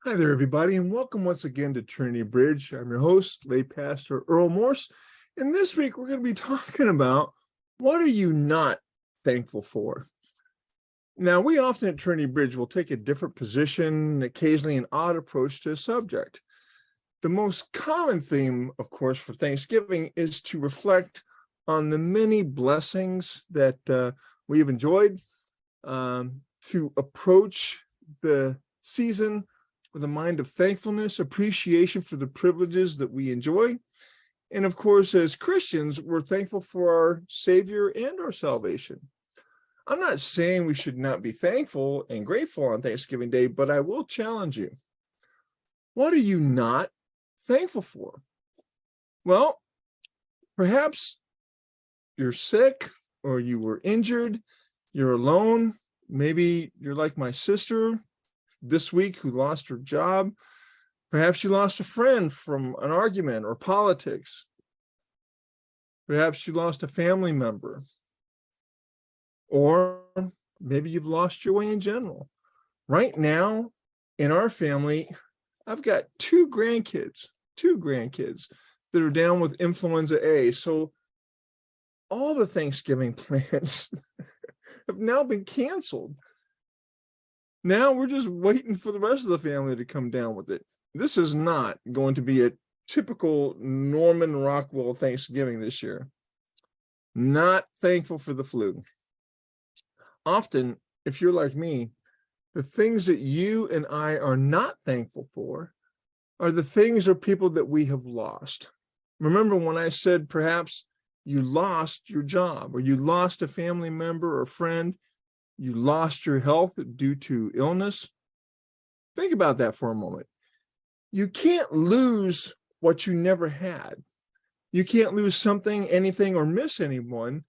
Hi there, everybody, and welcome once again to Trinity Bridge. I'm your host, lay pastor Earl Morse, and this week we're going to be talking about what are you not thankful for? Now, we often at Trinity Bridge will take a different position, occasionally an odd approach to a subject. The most common theme, of course, for Thanksgiving is to reflect on the many blessings that we have enjoyed, to approach the season with a mind of thankfulness, appreciation for the privileges that we enjoy. And of course, as Christians, we're thankful for our Savior and our salvation. I'm not saying we should not be thankful and grateful on Thanksgiving Day, but I will challenge you. What are you not thankful for? Well, perhaps you're sick or you were injured, you're alone. Maybe you're like my sister this week who lost her job. Perhaps you lost a friend from an argument or politics. Perhaps you lost a family member. Or maybe you've lost your way in general. Right now, in our family, I've got two grandkids that are down with influenza A. So all the Thanksgiving plans have now been canceled. Now we're just waiting for the rest of the family to come down with it. This is not going to be a typical Norman Rockwell Thanksgiving this year. Not thankful for the flu. Often, if you're like me, the things that you and I are not thankful for are the things or people that we have lost. Remember when I said perhaps you lost your job or you lost a family member or friend, you lost your health due to illness? Think about that for a moment. You can't lose what you never had. You can't lose something, anything, or miss anyone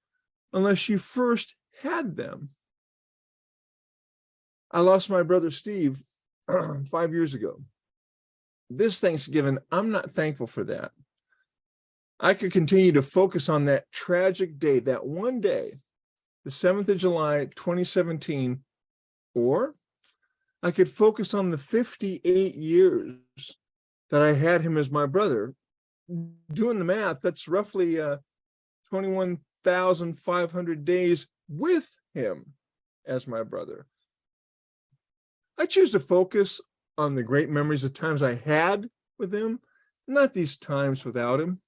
unless you first had them. I lost my brother Steve 5 years ago. This Thanksgiving, I'm not thankful for that. I could continue to focus on that tragic day, that one day, the 7th of July, 2017, or I could focus on the 58 years that I had him as my brother. Doing the math, that's roughly 21,500 days with him as my brother. I choose to focus on the great memories of times I had with him, not these times without him.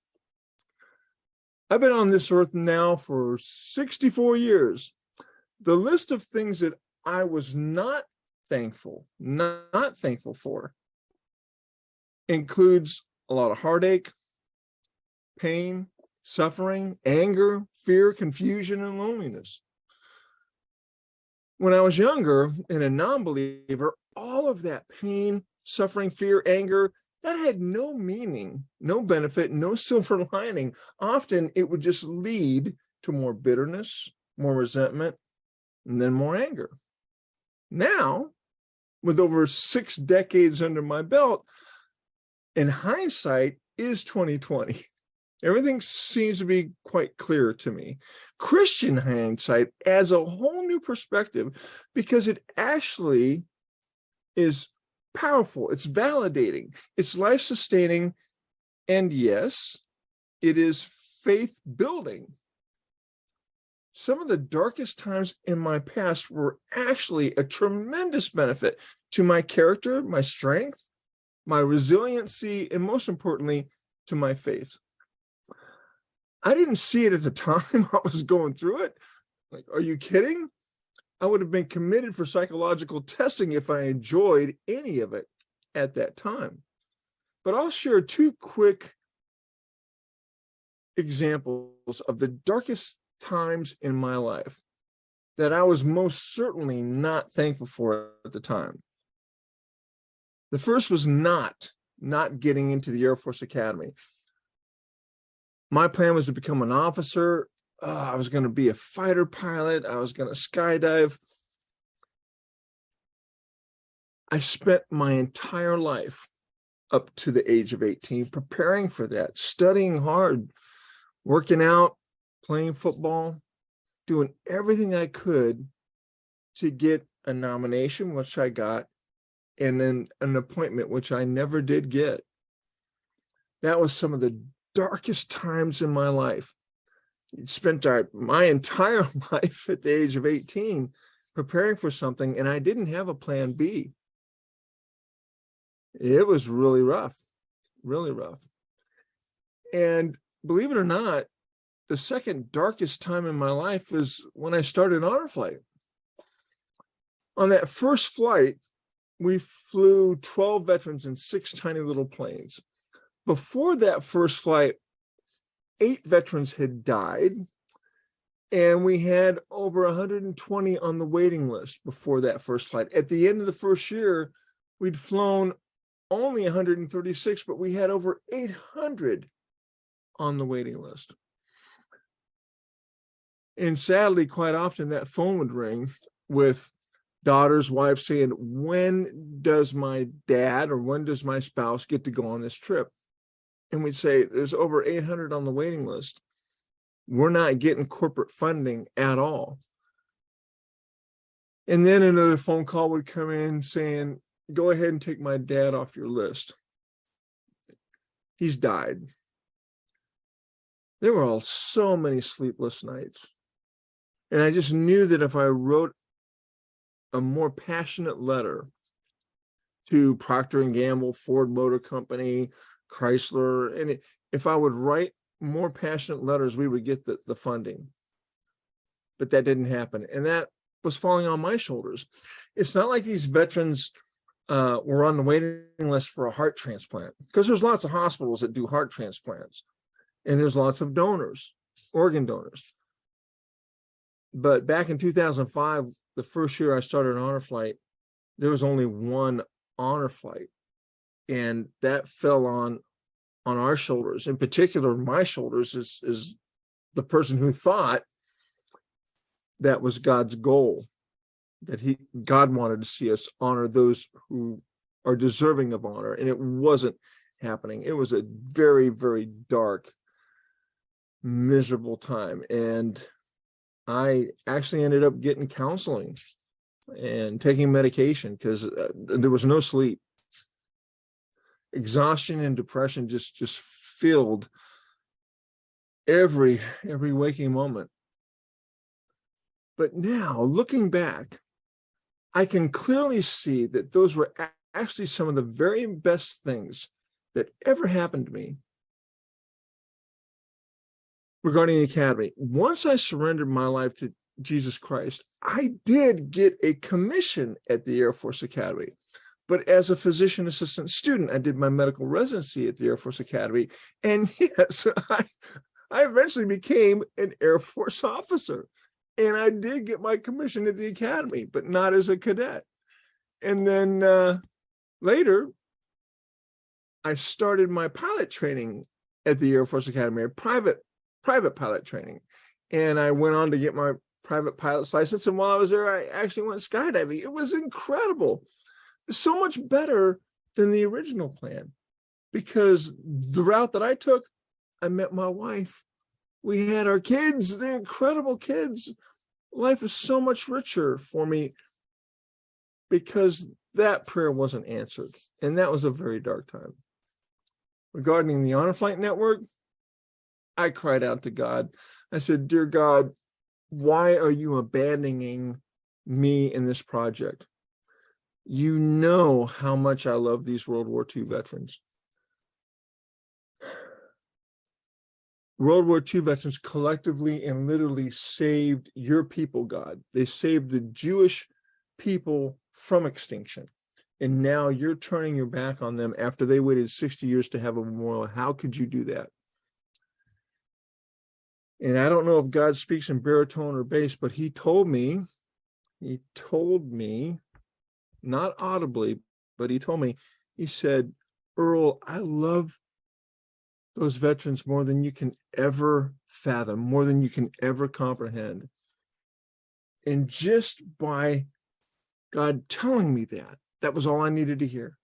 I've been on this earth now for 64 years. The list of things that I was not thankful for includes a lot of heartache, pain, suffering, anger, fear, confusion, and loneliness. When I was younger and a non-believer, all of that pain, suffering, fear, anger, that had no meaning, no benefit, no silver lining. Often it would just lead to more bitterness, more resentment, and then more anger. Now, with over 6 decades under my belt, in hindsight is 2020. Everything seems to be quite clear to me. Christian hindsight adds a whole new perspective because it actually is powerful, it's validating, it's life-sustaining, and yes, it is faith-building. Some of the darkest times in my past were actually a tremendous benefit to my character, my strength, my resiliency, and most importantly, to my faith. I didn't see it at the time I was going through it. Like, are you kidding? I would have been committed for psychological testing if I enjoyed any of it at that time. But I'll share 2 quick examples of the darkest times in my life that I was most certainly not thankful for at the time. The first was not getting into the Air Force Academy. My plan was to become an officer. I was going to be a fighter pilot. I was going to skydive. I spent my entire life up to the age of 18 preparing for that, studying hard, working out, playing football, doing everything I could to get a nomination, which I got, and then an appointment, which I never did get. That was some of the darkest times in my life. Spent my entire life at the age of 18 preparing for something, and I didn't have a plan B. It was really rough, really rough. And believe it or not, the second darkest time in my life was when I started Honor Flight. On that first flight, we flew 12 veterans in 6 tiny little planes. Before that first flight, 8 veterans had died, and we had over 120 on the waiting list before that first flight. At the end of the first year, we'd flown only 136, but we had over 800 on the waiting list. And sadly, quite often that phone would ring with daughters, wives saying, when does my dad or when does my spouse get to go on this trip? And we'd say, there's over 800 on the waiting list. We're not getting corporate funding at all. And then another phone call would come in saying, go ahead and take my dad off your list. He's died. There were all so many sleepless nights. And I just knew that if I wrote a more passionate letter to Procter & Gamble, Ford Motor Company, Chrysler, and if I would write more passionate letters, we would get the funding. But that didn't happen. And that was falling on my shoulders. It's not like these veterans were on the waiting list for a heart transplant, because there's lots of hospitals that do heart transplants, and there's lots of donors, organ donors. But back in 2005, the first year I started Honor Flight, there was only one Honor Flight, and that fell on our shoulders. In particular, my shoulders is the person who thought that was God's goal, that God wanted to see us honor those who are deserving of honor, and it wasn't happening. It was a very, very dark, miserable time, and I actually ended up getting counseling and taking medication because there was no sleep. Exhaustion and depression just filled every waking moment. But now, looking back, I can clearly see that those were actually some of the very best things that ever happened to me regarding the academy. Once I surrendered my life to Jesus Christ, I did get a commission at the Air Force Academy. But as a physician assistant student, I did my medical residency at the Air Force Academy. And yes, I eventually became an Air Force officer. And I did get my commission at the academy, but not as a cadet. And then later, I started my pilot training at the Air Force Academy, private pilot training. And I went on to get my private pilot's license. And while I was there, I actually went skydiving. It was incredible. So much better than the original plan, because the route that I took, I met my wife. We had our kids, they're incredible kids. Life is so much richer for me because that prayer wasn't answered. And that was a very dark time. Regarding the Honor Flight Network, I cried out to God. I said, dear God, why are you abandoning me in this project? You know how much I love these World War II veterans. World War II veterans collectively and literally saved your people, God. They saved the Jewish people from extinction. And now you're turning your back on them after they waited 60 years to have a memorial. How could you do that? And I don't know if God speaks in baritone or bass, but he told me, not audibly, but he told me, he said, Earl, I love those veterans more than you can ever fathom, more than you can ever comprehend. And just by God telling me that, that was all I needed to hear.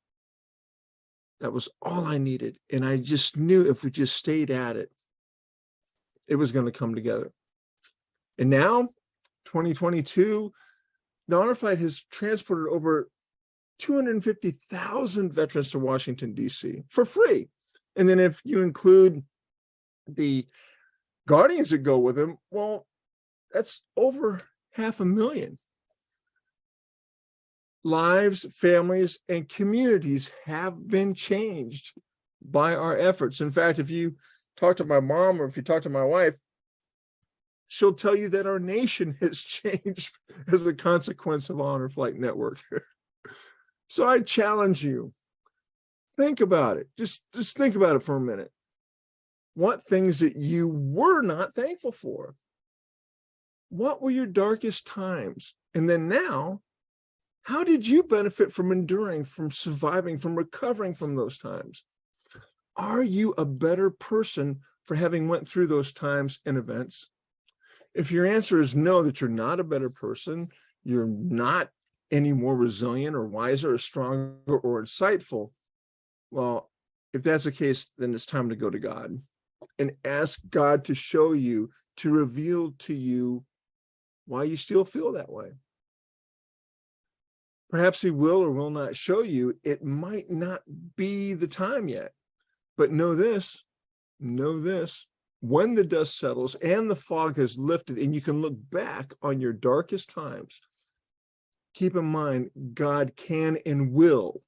That was all I needed. And I just knew if we just stayed at it, it was going to come together. And now, 2022, the Honor Flight has transported over 250,000 veterans to Washington, D.C. for free. And then if you include the Guardians that go with him, well, that's over 500,000. Lives, families, and communities have been changed by our efforts. In fact, if you talk to my mom or if you talk to my wife, she'll tell you that our nation has changed as a consequence of Honor Flight Network. So I challenge you, think about it. Just think about it for a minute. What things that you were not thankful for? What were your darkest times? And then now, how did you benefit from enduring, from surviving, from recovering from those times? Are you a better person for having went through those times and events? If your answer is no, that you're not a better person, you're not any more resilient or wiser or stronger or insightful, well, if that's the case, then it's time to go to God and ask God to show you, to reveal to you why you still feel that way. Perhaps he will or will not show you. It might not be the time yet, but know this, when the dust settles and the fog has lifted and you can look back on your darkest times, keep in mind, God can and will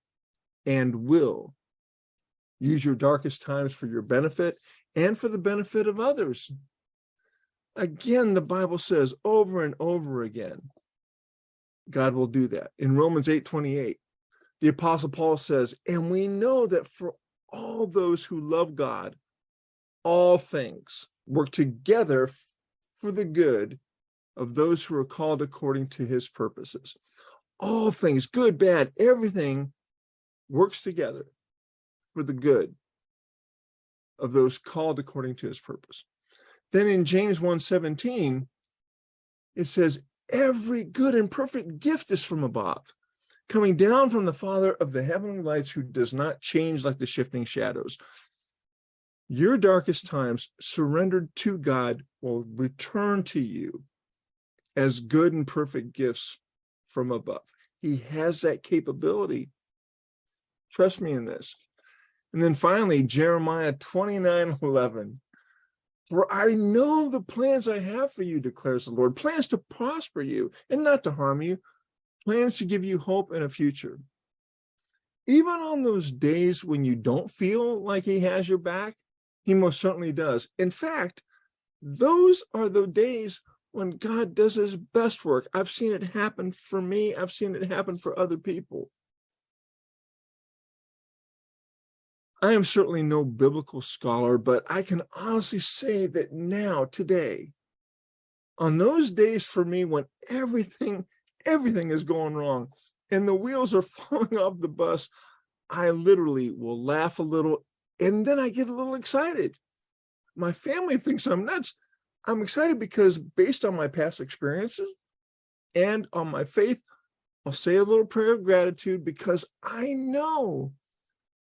use your darkest times for your benefit and for the benefit of others. Again, the Bible says over and over again, God will do that. In Romans 8:28, the Apostle Paul says, and we know that for all those who love God, all things work together for the good of those who are called according to his purposes. All things, good, bad, everything works together for the good of those called according to his purpose. Then in James 1:17, it says, every good and perfect gift is from above, coming down from the Father of the heavenly lights, who does not change like the shifting shadows. Your darkest times surrendered to God will return to you as good and perfect gifts from above. He has that capability. Trust me in this. And then finally, Jeremiah 29:11. For I know the plans I have for you, declares the Lord, plans to prosper you and not to harm you, plans to give you hope and a future. Even on those days when you don't feel like he has your back, he most certainly does. In fact, those are the days when God does his best work. I've seen it happen for me. I've seen it happen for other people. I am certainly no biblical scholar, but I can honestly say that now, today, on those days for me when everything is going wrong and the wheels are falling off the bus, I literally will laugh a little and then I get a little excited. My family thinks I'm nuts. I'm excited because based on my past experiences and on my faith, I'll say a little prayer of gratitude because I know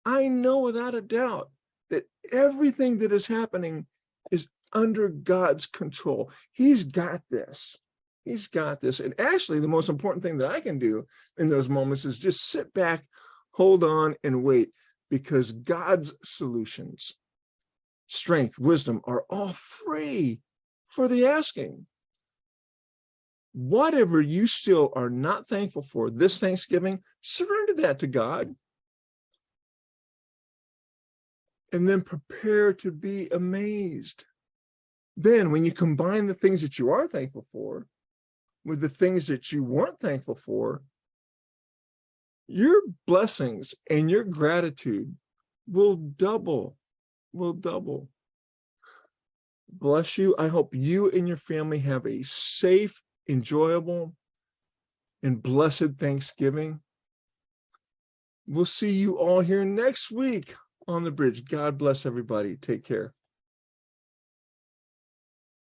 without a doubt that everything that is happening is under God's control. He's got this. He's got this. And actually, the most important thing that I can do in those moments is just sit back, hold on, and wait, because God's solutions, strength, wisdom are all free for the asking. Whatever you still are not thankful for this Thanksgiving, surrender that to God. And then prepare to be amazed. Then when you combine the things that you are thankful for with the things that you weren't thankful for, your blessings and your gratitude will double, Bless you. I hope you and your family have a safe, enjoyable, and blessed Thanksgiving. We'll see you all here next week on the bridge. God bless everybody. Take care.